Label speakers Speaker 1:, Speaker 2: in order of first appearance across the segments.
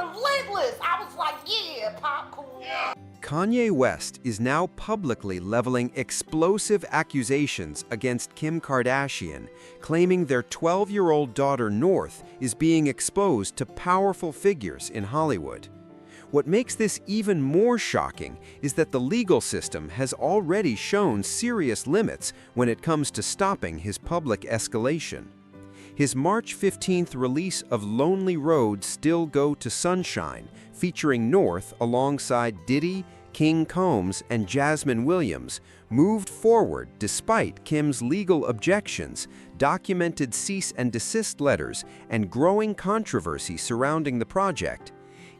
Speaker 1: relentless. I was like, yeah, popcorn. Yeah.
Speaker 2: Kanye West is now publicly leveling explosive accusations against Kim Kardashian, claiming their 12-year-old daughter North is being exposed to powerful figures in Hollywood. What makes this even more shocking is that the legal system has already shown serious limits when it comes to stopping his public escalation. His March 15th release of Lonely Road Still Go to Sunshine, featuring North alongside Diddy, King Combs, and Jasmine Williams, moved forward despite Kim's legal objections, documented cease and desist letters, and growing controversy surrounding the project.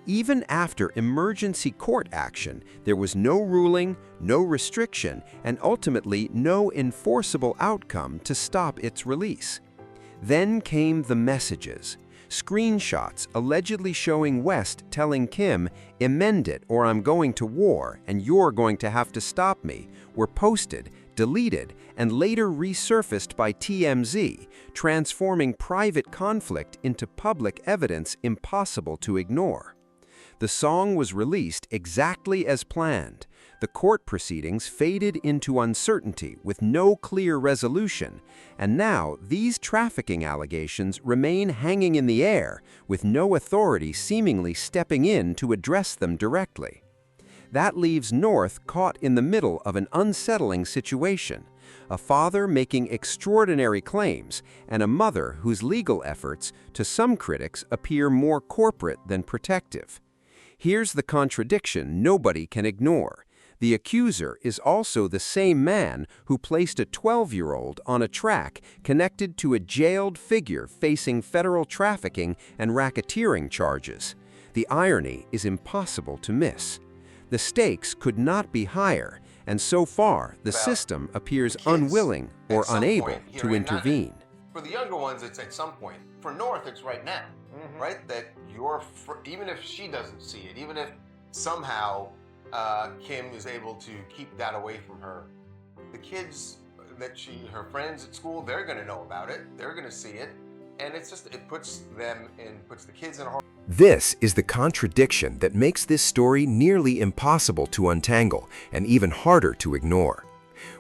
Speaker 2: Even after emergency court action, there was no ruling, no restriction, and ultimately no enforceable outcome to stop its release. Then came the messages. Screenshots allegedly showing West telling Kim, "Amend it or I'm going to war and you're going to have to stop me," were posted, deleted, and later resurfaced by TMZ, transforming private conflict into public evidence impossible to ignore. The song was released exactly as planned. The court proceedings faded into uncertainty with no clear resolution, and now these trafficking allegations remain hanging in the air, with no authority seemingly stepping in to address them directly. That leaves North caught in the middle of an unsettling situation, a father making extraordinary claims, and a mother whose legal efforts, to some critics, appear more corporate than protective. Here's the contradiction nobody can ignore. The accuser is also the same man who placed a 12-year-old on a track connected to a jailed figure facing federal trafficking and racketeering charges. The irony is impossible to miss. The stakes could not be higher, and so far the system appears unwilling or unable to intervene.
Speaker 3: For the younger ones, it's at some point. For North, it's right now, right? That even if she doesn't see it, even if somehow Kim is able to keep that away from her, the kids her friends at school, they're going to know about it. They're going to see it, and it puts the kids in a hard.
Speaker 4: This is the contradiction that makes this story nearly impossible to untangle and even harder to ignore.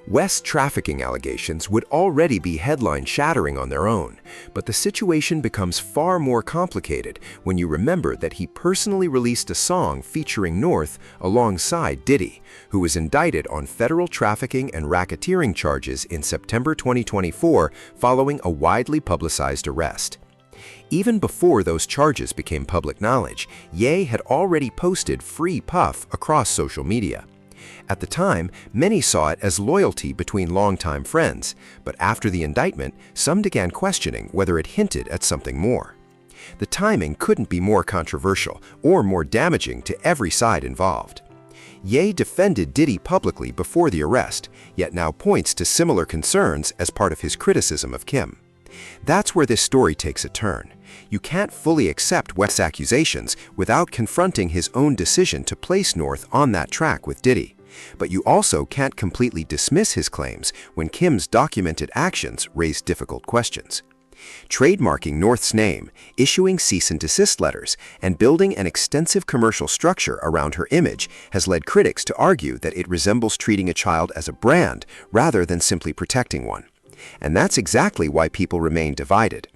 Speaker 4: West's trafficking allegations would already be headline-shattering on their own, but the situation becomes far more complicated when you remember that he personally released a song featuring North alongside Diddy, who was indicted on federal trafficking and racketeering charges in September 2024 following a widely publicized arrest. Even before those charges became public knowledge, Ye had already posted Free Puff across social media. At the time, many saw it as loyalty between longtime friends, but after the indictment, some began questioning whether it hinted at something more. The timing couldn't be more controversial or more damaging to every side involved. Ye defended Diddy publicly before the arrest, yet now points to similar concerns as part of his criticism of Kim. That's where this story takes a turn. You can't fully accept West's accusations without confronting his own decision to place North on that track with Diddy. But you also can't completely dismiss his claims when Kim's documented actions raise difficult questions. Trademarking North's name, issuing cease and desist letters, and building an extensive commercial structure around her image has led critics to argue that it resembles treating a child as a brand rather than simply protecting one. And that's exactly why people remain divided.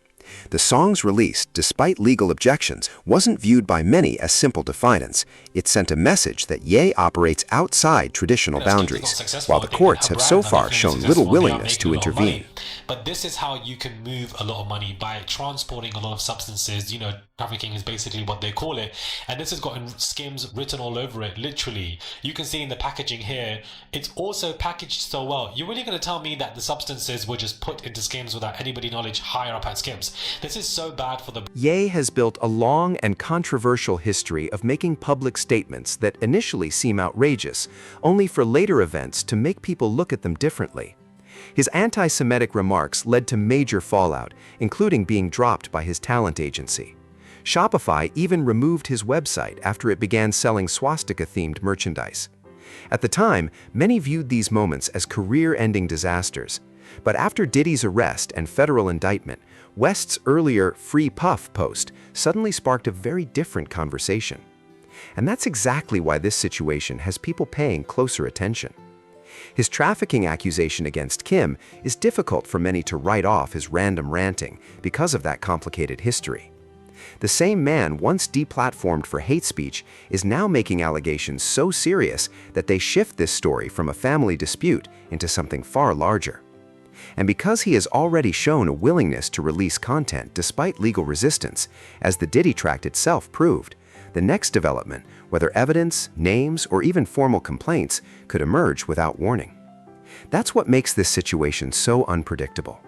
Speaker 4: The song's release, despite legal objections, wasn't viewed by many as simple defiance. It sent a message that Ye operates outside traditional boundaries, while the courts have so far shown little willingness to intervene.
Speaker 5: But this is how you can move a lot of money, by transporting a lot of substances. Trafficking is basically what they call it. And this has gotten Skims written all over it, literally. You can see in the packaging here, it's also packaged so well. You're really going to tell me that the substances were just put into Skims without anybody knowledge higher up at Skims? This is so bad for the...
Speaker 4: Ye has built a long and controversial history of making public statements that initially seem outrageous, only for later events to make people look at them differently. His anti-Semitic remarks led to major fallout, including being dropped by his talent agency. Shopify even removed his website after it began selling swastika-themed merchandise. At the time, many viewed these moments as career-ending disasters. But after Diddy's arrest and federal indictment, West's earlier Free Puff post suddenly sparked a very different conversation. And that's exactly why this situation has people paying closer attention. His trafficking accusation against Kim is difficult for many to write off as random ranting because of that complicated history. The same man once deplatformed for hate speech is now making allegations so serious that they shift this story from a family dispute into something far larger. And because he has already shown a willingness to release content despite legal resistance, as the Diddy tract itself proved, the next development, whether evidence, names, or even formal complaints, could emerge without warning. That's what makes this situation so unpredictable.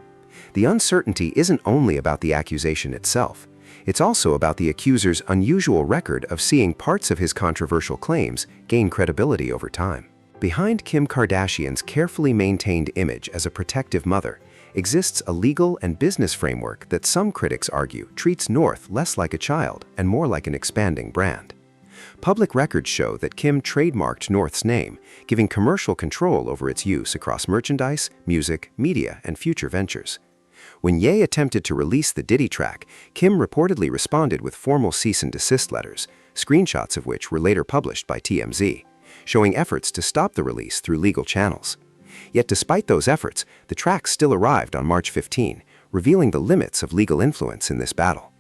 Speaker 4: The uncertainty isn't only about the accusation itself. It's also about the accuser's unusual record of seeing parts of his controversial claims gain credibility over time. Behind Kim Kardashian's carefully maintained image as a protective mother exists a legal and business framework that some critics argue treats North less like a child and more like an expanding brand. Public records show that Kim trademarked North's name, giving commercial control over its use across merchandise, music, media, and future ventures. When Ye attempted to release the Diddy track, Kim reportedly responded with formal cease and desist letters, screenshots of which were later published by TMZ, showing efforts to stop the release through legal channels. Yet despite those efforts, the track still arrived on March 15, revealing the limits of legal influence in this battle.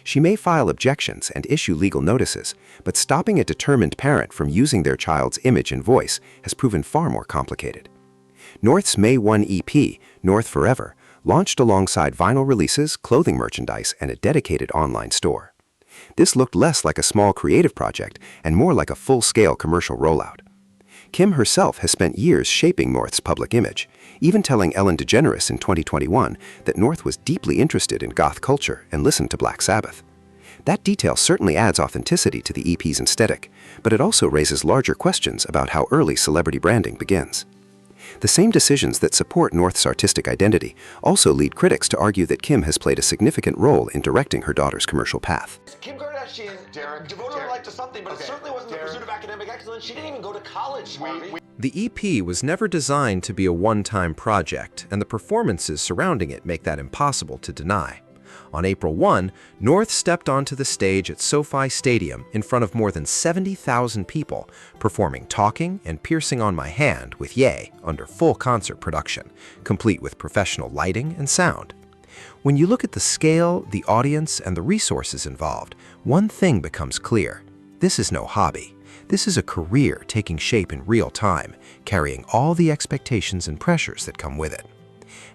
Speaker 4: She may file objections and issue legal notices, but stopping a determined parent from using their child's image and voice has proven far more complicated. North's May 1 EP, North Forever, launched alongside vinyl releases, clothing merchandise, and a dedicated online store. This looked less like a small creative project and more like a full-scale commercial rollout. Kim herself has spent years shaping North's public image, even telling Ellen DeGeneres in 2021 that North was deeply interested in goth culture and listened to Black Sabbath. That detail certainly adds authenticity to the EP's aesthetic, but it also raises larger questions about how early celebrity branding begins. The same decisions that support North's artistic identity also lead critics to argue that Kim has played a significant role in directing her daughter's commercial path.
Speaker 6: Kim Kardashian devoted her life to something, but it certainly wasn't the pursuit of academic excellence. She didn't even go to college, Harvey.
Speaker 2: The EP was never designed to be a one-time project, and the performances surrounding it make that impossible to deny. On April 1, North stepped onto the stage at SoFi Stadium in front of more than 70,000 people, performing Talking and Piercing on My Hand with Ye under full concert production, complete with professional lighting and sound. When you look at the scale, the audience, and the resources involved, one thing becomes clear. This is no hobby. This is a career taking shape in real time, carrying all the expectations and pressures that come with it.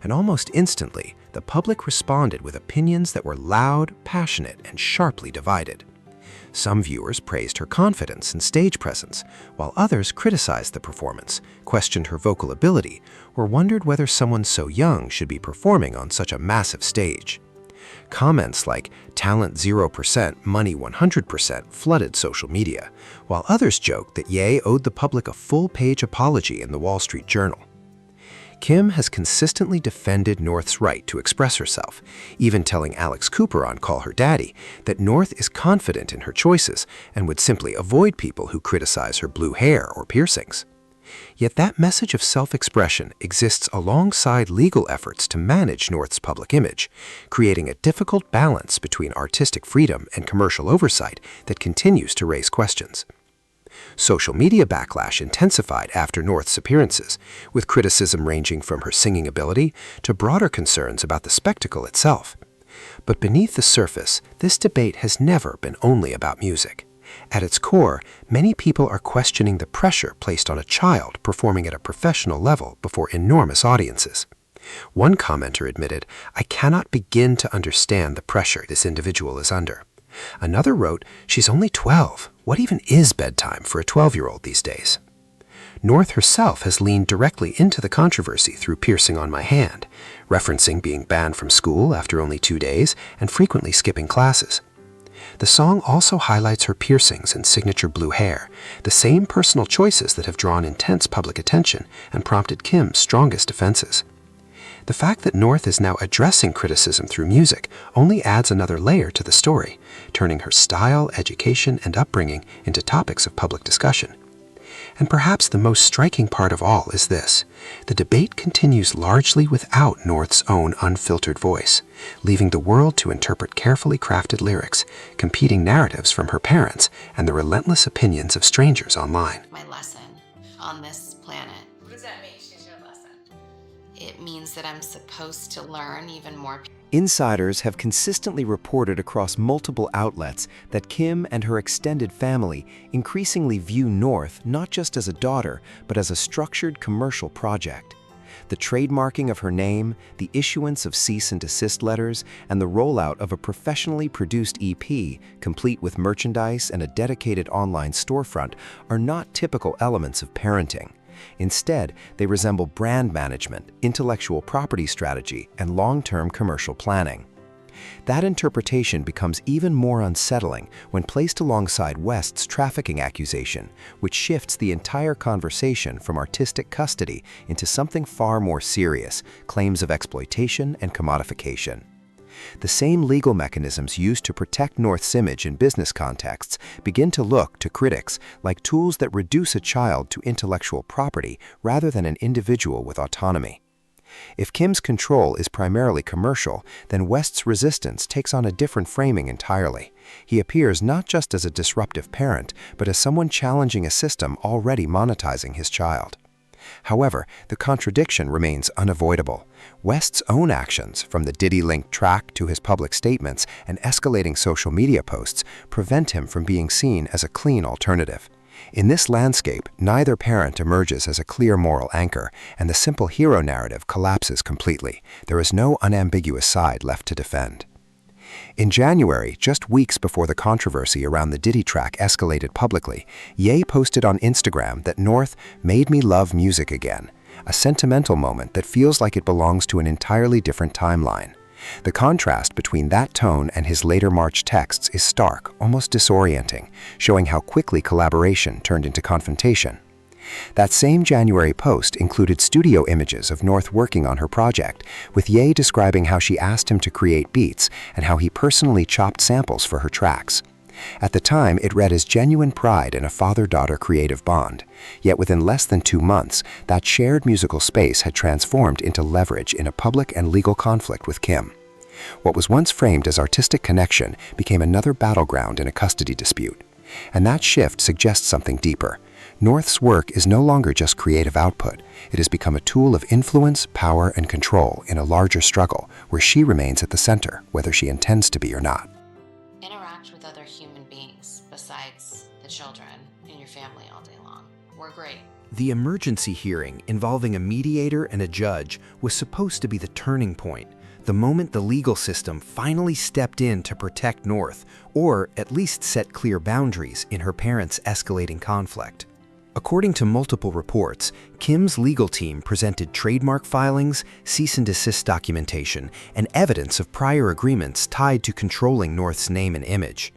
Speaker 2: And almost instantly, the public responded with opinions that were loud, passionate, and sharply divided. Some viewers praised her confidence and stage presence, while others criticized the performance, questioned her vocal ability, or wondered whether someone so young should be performing on such a massive stage. Comments like "talent 0%, money 100% flooded social media, while others joked that Ye owed the public a full-page apology in the Wall Street Journal. Kim has consistently defended North's right to express herself, even telling Alex Cooper on Call Her Daddy that North is confident in her choices and would simply avoid people who criticize her blue hair or piercings. Yet that message of self-expression exists alongside legal efforts to manage North's public image, creating a difficult balance between artistic freedom and commercial oversight that continues to raise questions. Social media backlash intensified after North's appearances, with criticism ranging from her singing ability to broader concerns about the spectacle itself. But beneath the surface, this debate has never been only about music. At its core, many people are questioning the pressure placed on a child performing at a professional level before enormous audiences. One commenter admitted, "I cannot begin to understand the pressure this individual is under." Another wrote, "She's only 12. What even is bedtime for a 12-year-old these days?" North herself has leaned directly into the controversy through Piercing on My Hand, referencing being banned from school after only 2 days and frequently skipping classes. The song also highlights her piercings and signature blue hair, the same personal choices that have drawn intense public attention and prompted Kim's strongest defenses. The fact that North is now addressing criticism through music only adds another layer to the story, turning her style, education, and upbringing into topics of public discussion.
Speaker 7: And perhaps the most striking part of all is this: the debate continues largely without North's own unfiltered voice, leaving the world to interpret carefully crafted lyrics, competing narratives from her parents, and the relentless opinions of strangers online.
Speaker 8: My lesson on this planet.
Speaker 9: What does that mean? She's your lesson.
Speaker 8: It means that I'm supposed to learn even more.
Speaker 2: Insiders have consistently reported across multiple outlets that Kim and her extended family increasingly view North not just as a daughter, but as a structured commercial project. The trademarking of her name, the issuance of cease and desist letters, and the rollout of a professionally produced EP, complete with merchandise and a dedicated online storefront, are not typical elements of parenting. Instead, they resemble brand management, intellectual property strategy, and long-term commercial planning. That interpretation becomes even more unsettling when placed alongside West's trafficking accusation, which shifts the entire conversation from artistic custody into something far more serious: claims of exploitation and commodification. The same legal mechanisms used to protect North's image in business contexts begin to look, to critics, like tools that reduce a child to intellectual property rather than an individual with autonomy. If Kim's control is primarily commercial, then West's resistance takes on a different framing entirely. He appears not just as a disruptive parent, but as someone challenging a system already monetizing his child. However, the contradiction remains unavoidable. West's own actions, from the Diddy-linked track to his public statements and escalating social media posts, prevent him from being seen as a clean alternative. In this landscape, neither parent emerges as a clear moral anchor, and the simple hero narrative collapses completely. There is no unambiguous side left to defend. In January, just weeks before the controversy around the Diddy track escalated publicly, Ye posted on Instagram that North made me love music again, a sentimental moment that feels like it belongs to an entirely different timeline. The contrast between that tone and his later March texts is stark, almost disorienting, showing how quickly collaboration turned into confrontation. That same January post included studio images of North working on her project, with Ye describing how she asked him to create beats and how he personally chopped samples for her tracks. At the time, it read as genuine pride in a father-daughter creative bond. Yet within less than 2 months, that shared musical space had transformed into leverage in a public and legal conflict with Kim. What was once framed as artistic connection became another battleground in a custody dispute. And that shift suggests something deeper. North's work is no longer just creative output. It has become a tool of influence, power, and control in a larger struggle where she remains at the center, whether she intends to be or not.
Speaker 8: Interact with other human beings besides the children in your family all day long. We're great.
Speaker 2: The emergency hearing involving a mediator and a judge was supposed to be the turning point, the moment the legal system finally stepped in to protect North, or at least set clear boundaries in her parents' escalating conflict. According to multiple reports, Kim's legal team presented trademark filings, cease and desist documentation, and evidence of prior agreements tied to controlling North's name and image.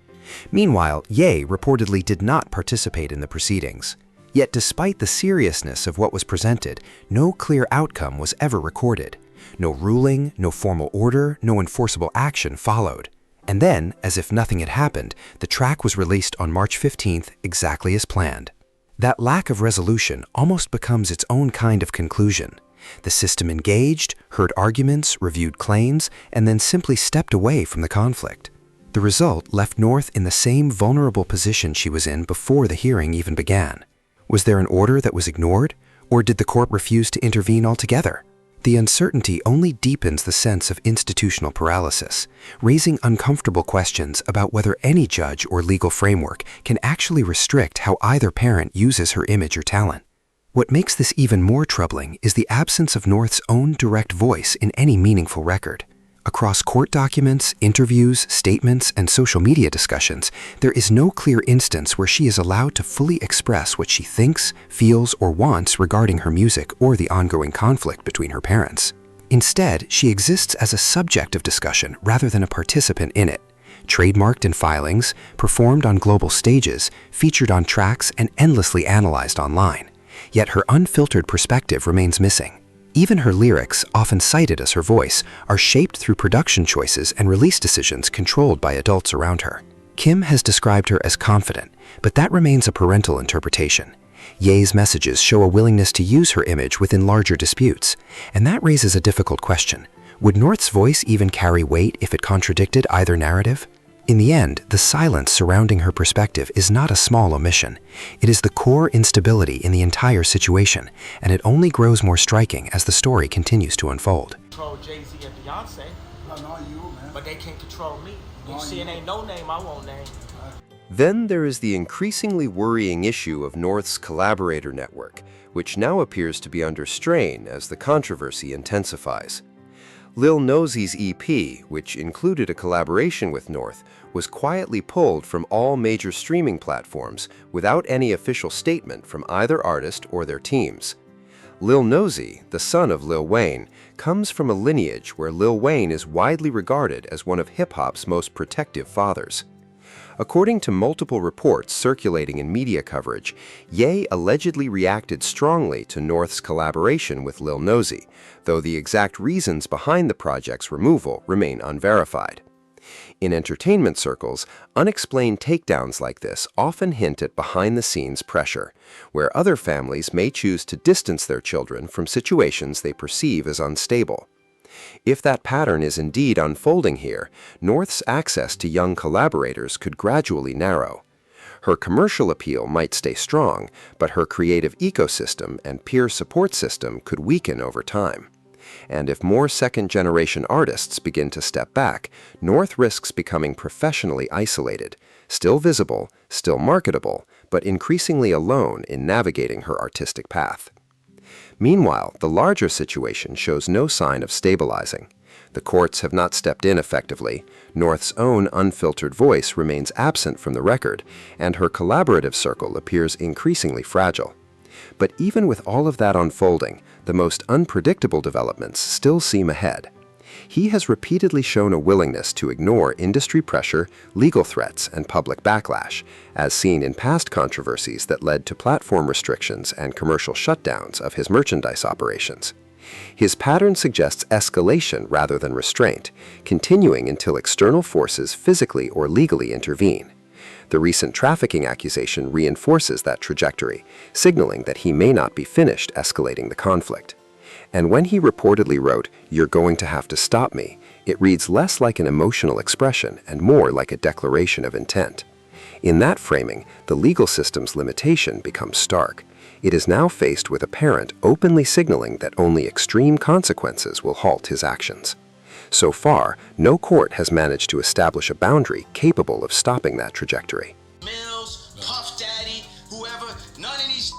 Speaker 2: Meanwhile, Ye reportedly did not participate in the proceedings. Yet despite the seriousness of what was presented, no clear outcome was ever recorded. No ruling, no formal order, no enforceable action followed. And then, as if nothing had happened, the track was released on March 15th, exactly as planned. That lack of resolution almost becomes its own kind of conclusion. The system engaged, heard arguments, reviewed claims, and then simply stepped away from the conflict. The result left North in the same vulnerable position she was in before the hearing even began. Was there an order that was ignored, or did the court refuse to intervene altogether? The uncertainty only deepens the sense of institutional paralysis, raising uncomfortable questions about whether any judge or legal framework can actually restrict how either parent uses her image or talent. What makes this even more troubling is the absence of North's own direct voice in any meaningful record. Across court documents, interviews, statements, and social media discussions, there is no clear instance where she is allowed to fully express what she thinks, feels, or wants regarding her music or the ongoing conflict between her parents. Instead, she exists as a subject of discussion rather than a participant in it. Trademarked in filings, performed on global stages, featured on tracks, and endlessly analyzed online. Yet her unfiltered perspective remains missing. Even her lyrics, often cited as her voice, are shaped through production choices and release decisions controlled by adults around her. Kim has described her as confident, but that remains a parental interpretation.
Speaker 7: Ye's messages show a willingness to use her image within larger disputes, and that raises a difficult question. Would North's voice even carry weight if it contradicted either narrative? In the end, the silence surrounding her perspective is not a small omission. It is the core instability in the entire situation, and it only grows more striking as the story continues to unfold.
Speaker 10: Control Jay-Z and Beyonce. But they can't control me. You see, it ain't no name I won't name.
Speaker 2: Then there is the increasingly worrying issue of North's collaborator network, which now appears to be under strain as the controversy intensifies. Lil Nosey's EP, which included a collaboration with North, was quietly pulled from all major streaming platforms without any official statement from either artist or their teams. Lil Nosey, the son of Lil Wayne, comes from a lineage where Lil Wayne is widely regarded as one of hip-hop's most protective fathers. According to multiple reports circulating in media coverage, Ye allegedly reacted strongly to North's collaboration with Lil Nosey, though the exact reasons behind the project's removal remain unverified. In entertainment circles, unexplained takedowns like this often hint at behind-the-scenes pressure, where other families may choose to distance their children from situations they perceive as unstable. If that pattern is indeed unfolding here, North's access to young collaborators could gradually narrow. Her commercial appeal might stay strong, but her creative ecosystem and peer support system could weaken over time. And if more second-generation artists begin to step back, North risks becoming professionally isolated, still visible, still marketable, but increasingly alone in navigating her artistic path. Meanwhile, the larger situation shows no sign of stabilizing. The courts have not stepped in effectively, North's own unfiltered voice remains absent from the record, and her collaborative circle appears increasingly fragile. But even with all of that unfolding, the most unpredictable developments still seem ahead. He has repeatedly shown a willingness to ignore industry pressure, legal threats, and public backlash, as seen in past controversies that led to platform restrictions and commercial shutdowns of his merchandise operations. His pattern suggests escalation rather than restraint, continuing until external forces physically or legally intervene. The recent trafficking accusation reinforces that trajectory, signaling that he may not be finished escalating the conflict. And when he reportedly wrote, "You're going to have to stop me," it reads less like an emotional expression and more like a declaration of intent. In that framing, the legal system's limitation becomes stark. It is now faced with a parent openly signaling that only extreme consequences will halt his actions. So far, no court has managed to establish a boundary capable of stopping that trajectory.
Speaker 10: Mills, Puff Daddy, whoever, none of these,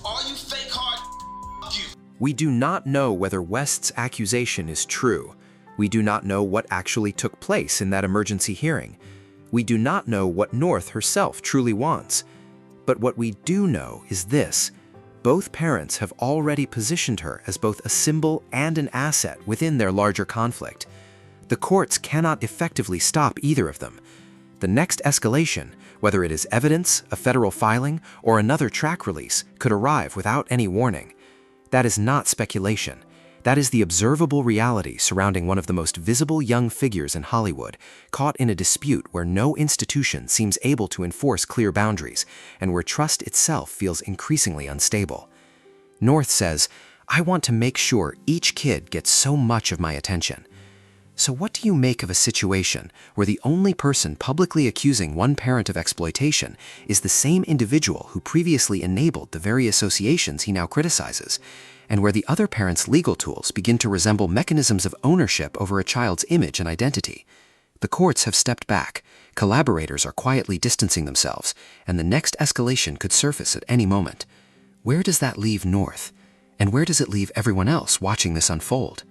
Speaker 10: all you fake hard, you.
Speaker 2: We do not know whether West's accusation is true. We do not know what actually took place in that emergency hearing. We do not know what North herself truly wants. But what we do know is this: both parents have already positioned her as both a symbol and an asset within their larger conflict. The courts cannot effectively stop either of them. The next escalation, whether it is evidence, a federal filing, or another track release, could arrive without any warning. That is not speculation. That is the observable reality surrounding one of the most visible young figures in Hollywood, caught in a dispute where no institution seems able to enforce clear boundaries, and where trust itself feels increasingly unstable. North says, "I want to make sure each kid gets so much of my attention." So what do you make of a situation where the only person publicly accusing one parent of exploitation is the same individual who previously enabled the very associations he now criticizes, and where the other parent's legal tools begin to resemble mechanisms of ownership over a child's image and identity? The courts have stepped back, collaborators are quietly distancing themselves, and the next escalation could surface at any moment. Where does that leave North? And where does it leave everyone else watching this unfold?